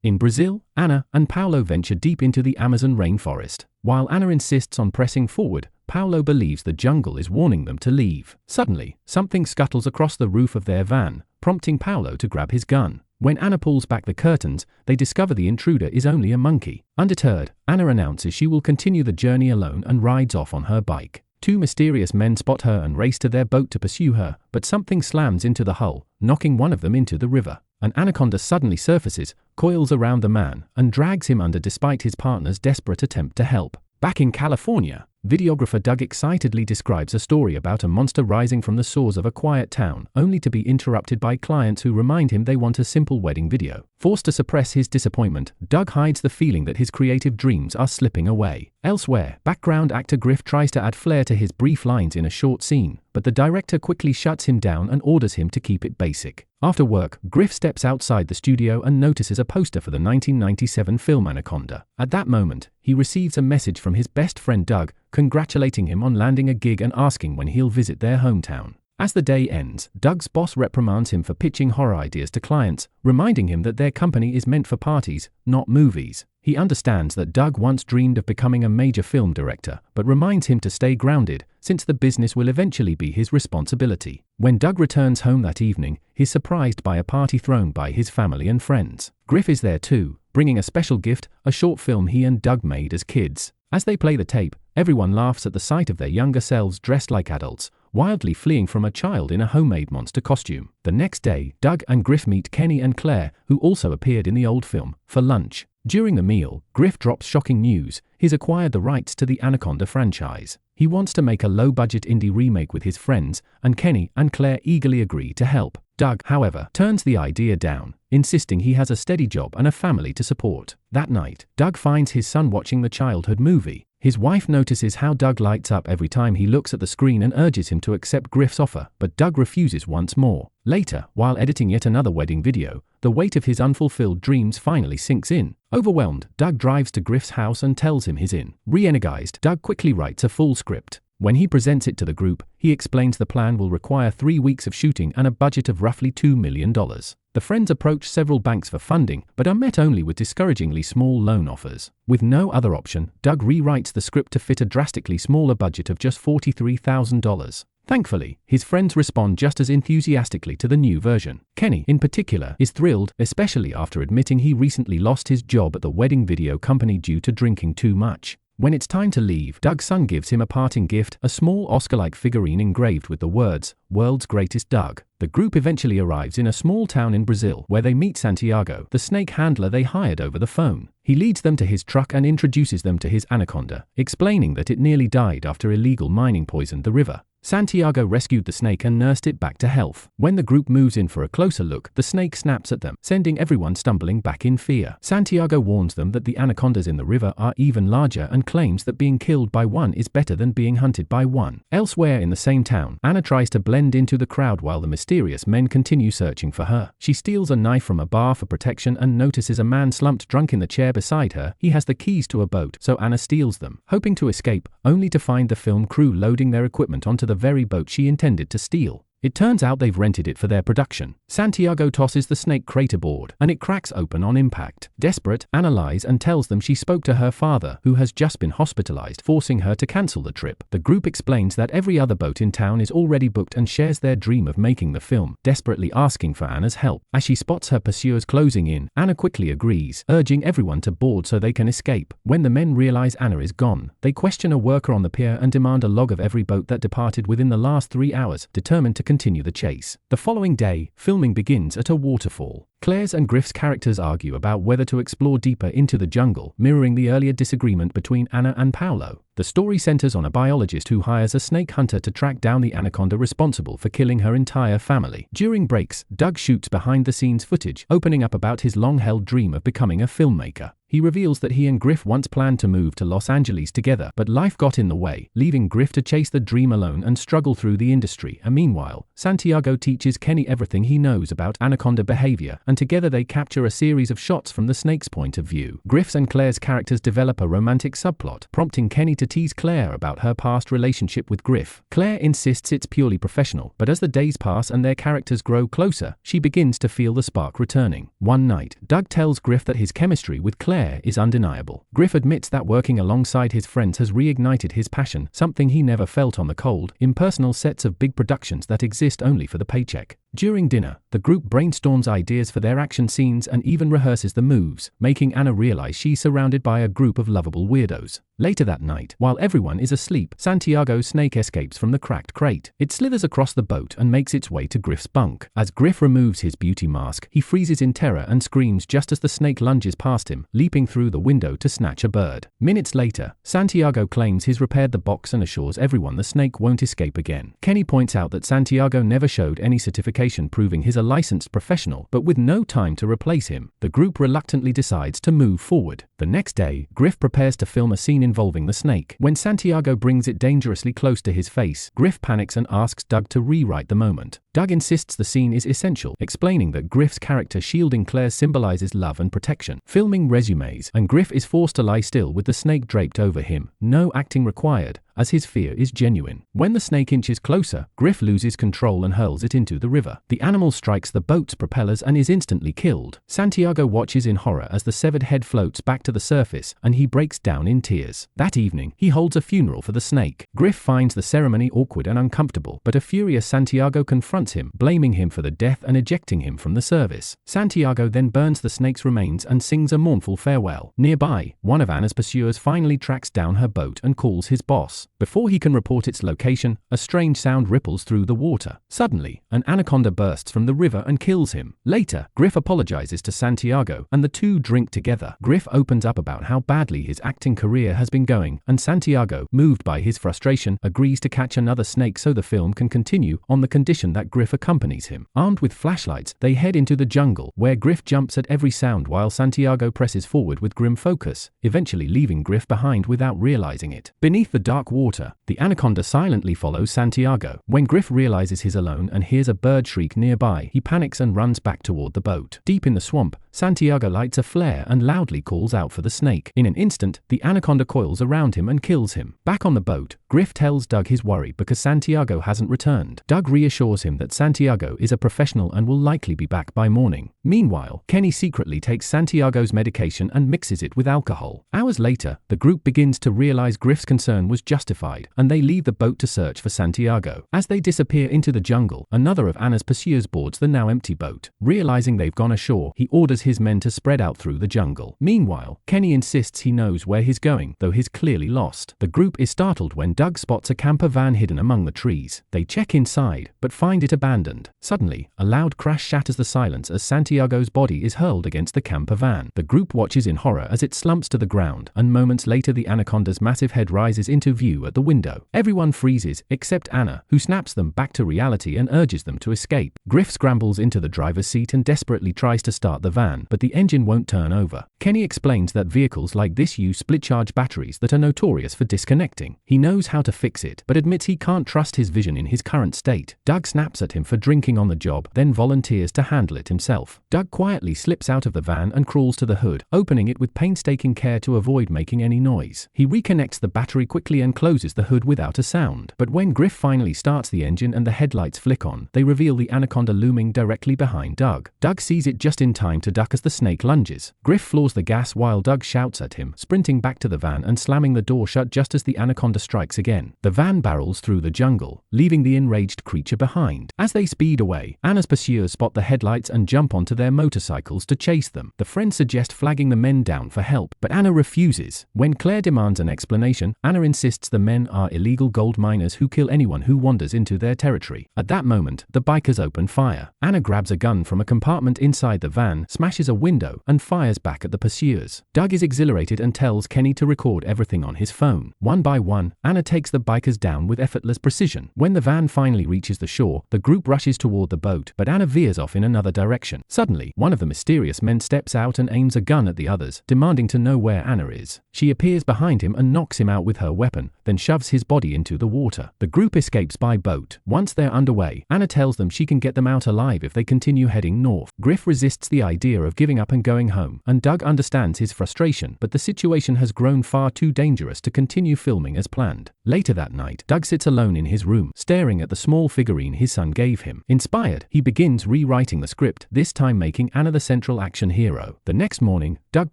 In Brazil, Ana and Paulo venture deep into the Amazon rainforest. While Ana insists on pressing forward, Paulo believes the jungle is warning them to leave. Suddenly, something scuttles across the roof of their van, prompting Paulo to grab his gun. When Ana pulls back the curtains, they discover the intruder is only a monkey. Undeterred, Ana announces she will continue the journey alone and rides off on her bike. Two mysterious men spot her and race to their boat to pursue her, but something slams into the hull, knocking one of them into the river. An anaconda suddenly surfaces, coils around the man, and drags him under despite his partner's desperate attempt to help. Back in California, videographer Doug excitedly describes a story about a monster rising from the shores of a quiet town, only to be interrupted by clients who remind him they want a simple wedding video. Forced to suppress his disappointment, Doug hides the feeling that his creative dreams are slipping away. Elsewhere, background actor Griff tries to add flair to his brief lines in a short scene, but the director quickly shuts him down and orders him to keep it basic. After work, Griff steps outside the studio and notices a poster for the 1997 film Anaconda. At that moment, he receives a message from his best friend Doug, congratulating him on landing a gig and asking when he'll visit their hometown. As the day ends, Doug's boss reprimands him for pitching horror ideas to clients, reminding him that their company is meant for parties, not movies. He understands that Doug once dreamed of becoming a major film director, but reminds him to stay grounded, since the business will eventually be his responsibility. When Doug returns home that evening, he's surprised by a party thrown by his family and friends. Griff is there too, bringing a special gift, a short film he and Doug made as kids. As they play the tape, everyone laughs at the sight of their younger selves dressed like adults, wildly fleeing from a child in a homemade monster costume. The next day, Doug and Griff meet Kenny and Claire, who also appeared in the old film, for lunch. During the meal, Griff drops shocking news: he's acquired the rights to the Anaconda franchise. He wants to make a low-budget indie remake with his friends, and Kenny and Claire eagerly agree to help. Doug, however, turns the idea down, insisting he has a steady job and a family to support. That night, Doug finds his son watching the childhood movie. His wife notices how Doug lights up every time he looks at the screen and urges him to accept Griff's offer, but Doug refuses once more. Later, while editing yet another wedding video, the weight of his unfulfilled dreams finally sinks in. Overwhelmed, Doug drives to Griff's house and tells him he's in. Re-energized, Doug quickly writes a full script. When he presents it to the group, he explains the plan will require 3 weeks of shooting and a budget of roughly $2 million. The friends approach several banks for funding, but are met only with discouragingly small loan offers. With no other option, Doug rewrites the script to fit a drastically smaller budget of just $43,000. Thankfully, his friends respond just as enthusiastically to the new version. Kenny, in particular, is thrilled, especially after admitting he recently lost his job at the wedding video company due to drinking too much. When it's time to leave, Doug's son gives him a parting gift, a small Oscar-like figurine engraved with the words, "World's Greatest Doug." The group eventually arrives in a small town in Brazil, where they meet Santiago, the snake handler they hired over the phone. He leads them to his truck and introduces them to his anaconda, explaining that it nearly died after illegal mining poisoned the river. Santiago rescued the snake and nursed it back to health. When the group moves in for a closer look, the snake snaps at them, sending everyone stumbling back in fear. Santiago warns them that the anacondas in the river are even larger and claims that being killed by one is better than being hunted by one. Elsewhere in the same town, Ana tries to blend into the crowd while the mysterious men continue searching for her. She steals a knife from a bar for protection and notices a man slumped drunk in the chair beside her. He has the keys to a boat, so Ana steals them, hoping to escape, only to find the film crew loading their equipment onto the very boat she intended to steal. It turns out they've rented it for their production. Santiago tosses the snake crate aboard, and it cracks open on impact. Desperate, Ana lies and tells them she spoke to her father, who has just been hospitalized, forcing her to cancel the trip. The group explains that every other boat in town is already booked and shares their dream of making the film, desperately asking for Ana's help. As she spots her pursuers closing in, Ana quickly agrees, urging everyone to board so they can escape. When the men realize Ana is gone, they question a worker on the pier and demand a log of every boat that departed within the last 3 hours, determined to continue the chase. The following day, filming begins at a waterfall. Claire's and Griff's characters argue about whether to explore deeper into the jungle, mirroring the earlier disagreement between Ana and Paulo. The story centers on a biologist who hires a snake hunter to track down the anaconda responsible for killing her entire family. During breaks, Doug shoots behind-the-scenes footage, opening up about his long-held dream of becoming a filmmaker. He reveals that he and Griff once planned to move to Los Angeles together, but life got in the way, leaving Griff to chase the dream alone and struggle through the industry. And meanwhile, Santiago teaches Kenny everything he knows about Anaconda behavior, and together they capture a series of shots from the snake's point of view. Griff's and Claire's characters develop a romantic subplot, prompting Kenny to tease Claire about her past relationship with Griff. Claire insists it's purely professional, but as the days pass and their characters grow closer, she begins to feel the spark returning. One night, Doug tells Griff that his chemistry with Claire is undeniable. Griff admits that working alongside his friends has reignited his passion, something he never felt on the cold, impersonal sets of big productions that exist only for the paycheck. During dinner, the group brainstorms ideas for their action scenes and even rehearses the moves, making Anna realize she's surrounded by a group of lovable weirdos. Later that night, while everyone is asleep, Santiago's snake escapes from the cracked crate. It slithers across the boat and makes its way to Griff's bunk. As Griff removes his beauty mask, he freezes in terror and screams just as the snake lunges past him, leaping through the window to snatch a bird. Minutes later, Santiago claims he's repaired the box and assures everyone the snake won't escape again. Kenny points out that Santiago never showed any certification proving he's a licensed professional, but with no time to replace him, the group reluctantly decides to move forward. The next day, Griff prepares to film a scene involving the snake. When Santiago brings it dangerously close to his face, Griff panics and asks Doug to rewrite the moment. Doug insists the scene is essential, explaining that Griff's character shielding Claire symbolizes love and protection. Filming resumes, and Griff is forced to lie still with the snake draped over him. No acting required, as his fear is genuine. When the snake inches closer, Griff loses control and hurls it into the river. The animal strikes the boat's propellers and is instantly killed. Santiago watches in horror as the severed head floats back to the surface, and he breaks down in tears. That evening, he holds a funeral for the snake. Griff finds the ceremony awkward and uncomfortable, but a furious Santiago confronts him, blaming him for the death and ejecting him from the service. Santiago then burns the snake's remains and sings a mournful farewell. Nearby, one of Anna's pursuers finally tracks down her boat and calls his boss. Before he can report its location, a strange sound ripples through the water. Suddenly, an anaconda bursts from the river and kills him. Later, Griff apologizes to Santiago, and the two drink together. Griff opens up about how badly his acting career has been going, and Santiago, moved by his frustration, agrees to catch another snake so the film can continue, on the condition that Griff accompanies him. Armed with flashlights, they head into the jungle, where Griff jumps at every sound while Santiago presses forward with grim focus, eventually leaving Griff behind without realizing it. Beneath the dark water, the anaconda silently follows Santiago. When Griff realizes he's alone and hears a bird shriek nearby, he panics and runs back toward the boat. Deep in the swamp, Santiago lights a flare and loudly calls out for the snake. In an instant, the anaconda coils around him and kills him. Back on the boat, Griff tells Doug his worry because Santiago hasn't returned. Doug reassures him that Santiago is a professional and will likely be back by morning. Meanwhile, Kenny secretly takes Santiago's medication and mixes it with alcohol. Hours later, the group begins to realize Griff's concern was justified, and they leave the boat to search for Santiago. As they disappear into the jungle, another of Anna's pursuers boards the now empty boat. Realizing they've gone ashore, he orders his men to spread out through the jungle. Meanwhile, Kenny insists he knows where he's going, though he's clearly lost. The group is startled when Doug spots a camper van hidden among the trees. They check inside, but find it abandoned. Suddenly, a loud crash shatters the silence as Santiago's body is hurled against the camper van. The group watches in horror as it slumps to the ground, and moments later the anaconda's massive head rises into view at the window. Everyone freezes, except Anna, who snaps them back to reality and urges them to escape. Griff scrambles into the driver's seat and desperately tries to start the van, but the engine won't turn over. Kenny explains that vehicles like this use split-charge batteries that are notorious for disconnecting. He knows how to fix it, but admits he can't trust his vision in his current state. Doug snaps at him for drinking on the job, then volunteers to handle it himself. Doug quietly slips out of the van and crawls to the hood, opening it with painstaking care to avoid making any noise. He reconnects the battery quickly and closes the hood without a sound. But when Griff finally starts the engine and the headlights flick on, they reveal the anaconda looming directly behind Doug. Doug sees it just in time to duck as the snake lunges. Griff floors the gas while Doug shouts at him, sprinting back to the van and slamming the door shut just as the anaconda strikes again. The van barrels through the jungle, leaving the enraged creature behind. As they speed away, Anna's pursuers spot the headlights and jump onto their motorcycles to chase them. The friends suggest flagging the men down for help, but Anna refuses. When Claire demands an explanation, Anna insists the men are illegal gold miners who kill anyone who wanders into their territory. At that moment, the bikers open fire. Anna grabs a gun from a compartment inside the van, smashes a window, and fires back at the pursuers. Doug is exhilarated and tells Kenny to record everything on his phone. One by one, Anna takes the bikers down with effortless precision. When the van finally reaches the shore, the group rushes toward the boat, but Anna veers off in another direction. Suddenly, one of the mysterious men steps out and aims a gun at the others, demanding to know where Anna is. She appears behind him and knocks him out with her weapon, then shoves his body into the water. The group escapes by boat. Once they're underway, Anna tells them she can get them out alive if they continue heading north. Griff resists the idea of giving up and going home, and Doug understands his frustration, but the situation has grown far too dangerous to continue filming as planned. Later that night, Doug sits alone in his room, staring at the small figurine his son gave him. Inspired, he begins rewriting the script, this time making Anna the central action hero. The next morning, Doug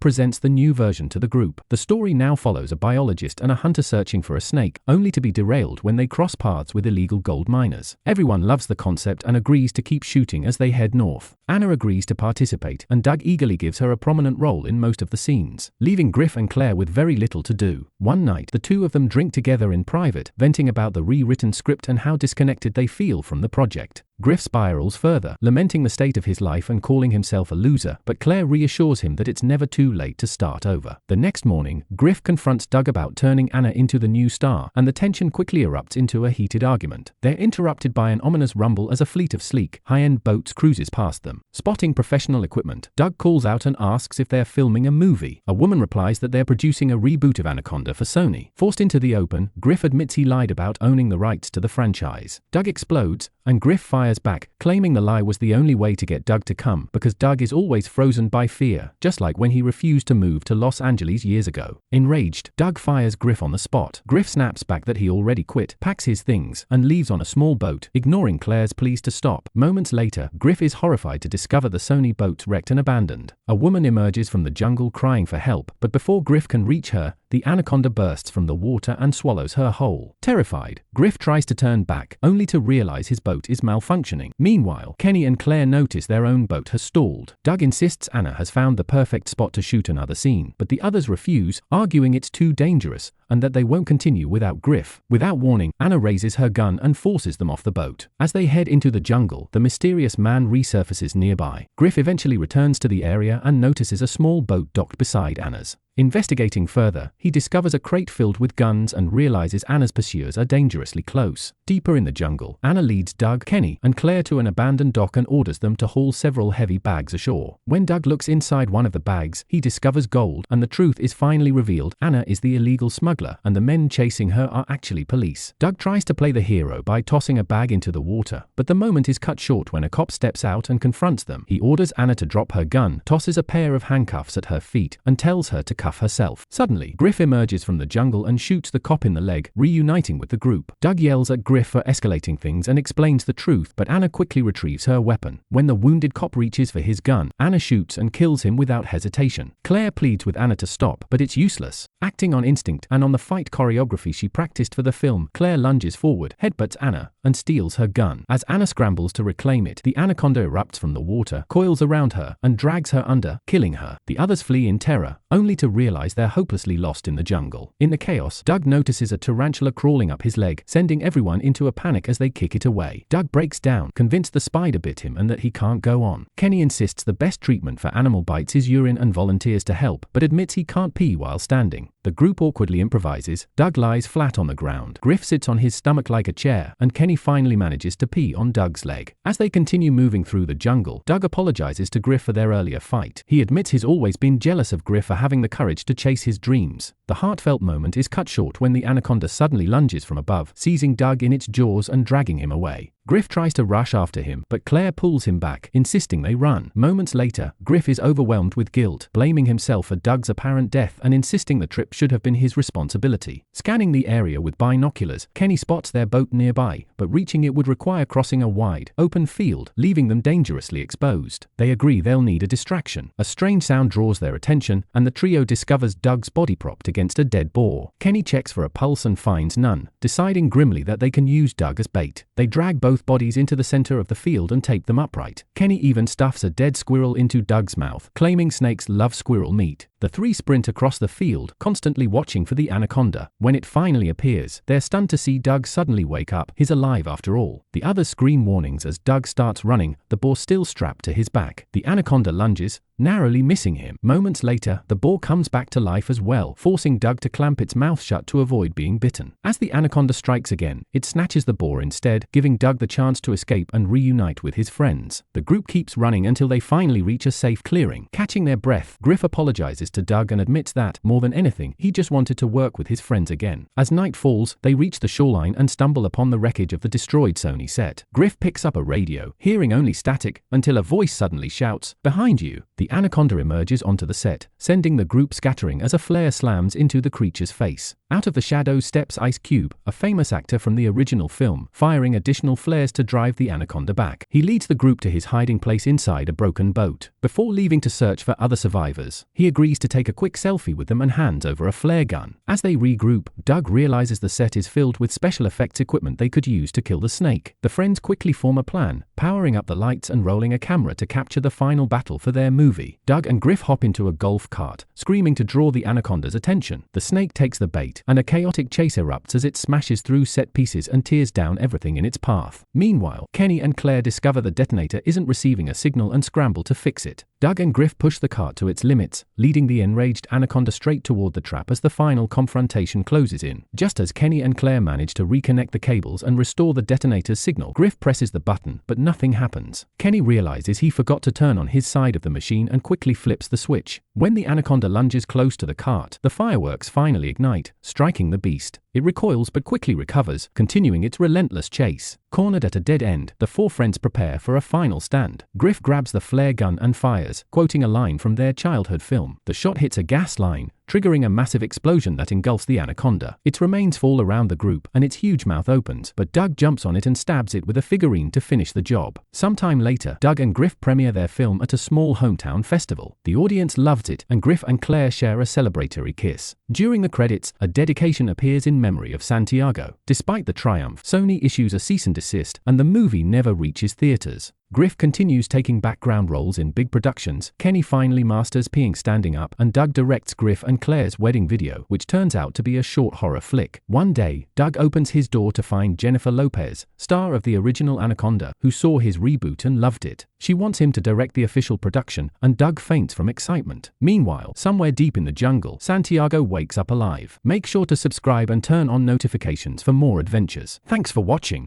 presents the new version to the group. The story now follows a biologist and a hunter searching for a snake, only to be derailed when they cross paths with illegal gold miners. Everyone loves the concept and agrees to keep shooting as they head north. Anna agrees to participate, and Doug eagerly gives her a prominent role in most of the scenes, leaving Griff and Claire with very little to do. One night, the two of them drink together in private, venting about the rewritten script and how disconnected they feel from the project. Griff spirals further, lamenting the state of his life and calling himself a loser, but Claire reassures him that it's never too late to start over. The next morning, Griff confronts Doug about turning Anna into the new star, and the tension quickly erupts into a heated argument. They're interrupted by an ominous rumble as a fleet of sleek, high-end boats cruises past them. Spotting professional equipment, Doug calls out and asks if they're filming a movie. A woman replies that they're producing a reboot of Anaconda for Sony. Forced into the open, Griff admits he lied about owning the rights to the franchise. Doug explodes, and Griff fires back, claiming the lie was the only way to get Doug to come, because Doug is always frozen by fear, just like when he refused to move to Los Angeles years ago. Enraged, Doug fires Griff on the spot. Griff snaps back that he already quit, packs his things, and leaves on a small boat, ignoring Claire's pleas to stop. Moments later, Griff is horrified to discover the Sony boat's wrecked and abandoned. A woman emerges from the jungle crying for help, but before Griff can reach her, the Anaconda bursts from the water and swallows her whole. Terrified, Griff tries to turn back, only to realize his boat is malfunctioning. Meanwhile, Kenny and Claire notice their own boat has stalled. Doug insists Anna has found the perfect spot to shoot another scene, but the others refuse, arguing it's too dangerous, and that they won't continue without Griff. Without warning, Anna raises her gun and forces them off the boat. As they head into the jungle, the mysterious man resurfaces nearby. Griff eventually returns to the area and notices a small boat docked beside Anna's. Investigating further, he discovers a crate filled with guns and realizes Anna's pursuers are dangerously close. Deeper in the jungle, Anna leads Doug, Kenny, and Claire to an abandoned dock and orders them to haul several heavy bags ashore. When Doug looks inside one of the bags, he discovers gold, and the truth is finally revealed. Anna is the illegal smuggler, and the men chasing her are actually police. Doug tries to play the hero by tossing a bag into the water, but the moment is cut short when a cop steps out and confronts them. He orders Anna to drop her gun, tosses a pair of handcuffs at her feet, and tells her to cuff herself. Suddenly, Griff emerges from the jungle and shoots the cop in the leg, reuniting with the group. Doug yells at Griff for escalating things and explains the truth, but Anna quickly retrieves her weapon. When the wounded cop reaches for his gun, Anna shoots and kills him without hesitation. Claire pleads with Anna to stop, but it's useless. Acting on instinct and on the fight choreography she practiced for the film, Claire lunges forward, headbutts Anna, and steals her gun. As Anna scrambles to reclaim it, the Anaconda erupts from the water, coils around her, and drags her under, killing her. The others flee in terror, only to realize they're hopelessly lost in the jungle. In the chaos, Doug notices a tarantula crawling up his leg, sending everyone into a panic as they kick it away. Doug breaks down, convinced the spider bit him and that he can't go on. Kenny insists the best treatment for animal bites is urine and volunteers to help, but admits he can't pee while standing. The group awkwardly improvises. Doug lies flat on the ground. Griff sits on his stomach like a chair, and Kenny finally manages to pee on Doug's leg. As they continue moving through the jungle, Doug apologizes to Griff for their earlier fight. He admits he's always been jealous of Griff for having the courage to chase his dreams. The heartfelt moment is cut short when the Anaconda suddenly lunges from above, seizing Doug in its jaws and dragging him away. Griff tries to rush after him, but Claire pulls him back, insisting they run. Moments later, Griff is overwhelmed with guilt, blaming himself for Doug's apparent death and insisting the trip should have been his responsibility. Scanning the area with binoculars, Kenny spots their boat nearby, but reaching it would require crossing a wide, open field, leaving them dangerously exposed. They agree they'll need a distraction. A strange sound draws their attention, and the trio discovers Doug's body propped against a dead boar. Kenny checks for a pulse and finds none, deciding grimly that they can use Doug as bait. They drag both bodies into the center of the field and tape them upright. Kenny even stuffs a dead squirrel into Doug's mouth, claiming snakes love squirrel meat. The three sprint across the field, constantly watching for the anaconda. When it finally appears, they're stunned to see Doug suddenly wake up. He's alive after all. The others scream warnings as Doug starts running, the boar still strapped to his back. The anaconda lunges, narrowly missing him. Moments later, the boar comes back to life as well, forcing Doug to clamp its mouth shut to avoid being bitten. As the anaconda strikes again, it snatches the boar instead, giving Doug the chance to escape and reunite with his friends. The group keeps running until they finally reach a safe clearing. Catching their breath, Griff apologizes to Doug and admits that, more than anything, he just wanted to work with his friends again. As night falls, they reach the shoreline and stumble upon the wreckage of the destroyed Sony set. Griff picks up a radio, hearing only static, until a voice suddenly shouts, "Behind you!" The anaconda emerges onto the set, sending the group scattering as a flare slams into the creature's face. Out of the shadows steps Ice Cube, a famous actor from the original film, firing additional flares to drive the anaconda back. He leads the group to his hiding place inside a broken boat. Before leaving to search for other survivors, he agrees to take a quick selfie with them and hands over a flare gun. As they regroup, Doug realizes the set is filled with special effects equipment they could use to kill the snake. The friends quickly form a plan, powering up the lights and rolling a camera to capture the final battle for their movie. Doug and Griff hop into a golf cart, screaming to draw the anaconda's attention. The snake takes the bait, and a chaotic chase erupts as it smashes through set pieces and tears down everything in its path. Meanwhile, Kenny and Claire discover the detonator isn't receiving a signal and scramble to fix it. Doug and Griff push the cart to its limits, leading the enraged anaconda straight toward the trap as the final confrontation closes in. Just as Kenny and Claire manage to reconnect the cables and restore the detonator's signal, Griff presses the button, but nothing happens. Kenny realizes he forgot to turn on his side of the machine and quickly flips the switch. When the anaconda lunges close to the cart, the fireworks finally ignite, striking the beast. It recoils but quickly recovers, continuing its relentless chase. Cornered at a dead end, the four friends prepare for a final stand. Griff grabs the flare gun and fires, quoting a line from their childhood film. The shot hits a gas line, triggering a massive explosion that engulfs the anaconda. Its remains fall around the group, and its huge mouth opens, but Doug jumps on it and stabs it with a figurine to finish the job. Sometime later, Doug and Griff premiere their film at a small hometown festival. The audience loved it, and Griff and Claire share a celebratory kiss. During the credits, a dedication appears in memory of Santiago. Despite the triumph, Sony issues a cease and desist, and the movie never reaches theaters. Griff continues taking background roles in big productions. Kenny finally masters peeing standing up, and Doug directs Griff and Claire's wedding video, which turns out to be a short horror flick. One day, Doug opens his door to find Jennifer Lopez, star of the original Anaconda, who saw his reboot and loved it. She wants him to direct the official production, and Doug faints from excitement. Meanwhile, somewhere deep in the jungle, Santiago wakes up alive. Make sure to subscribe and turn on notifications for more adventures. Thanks for watching.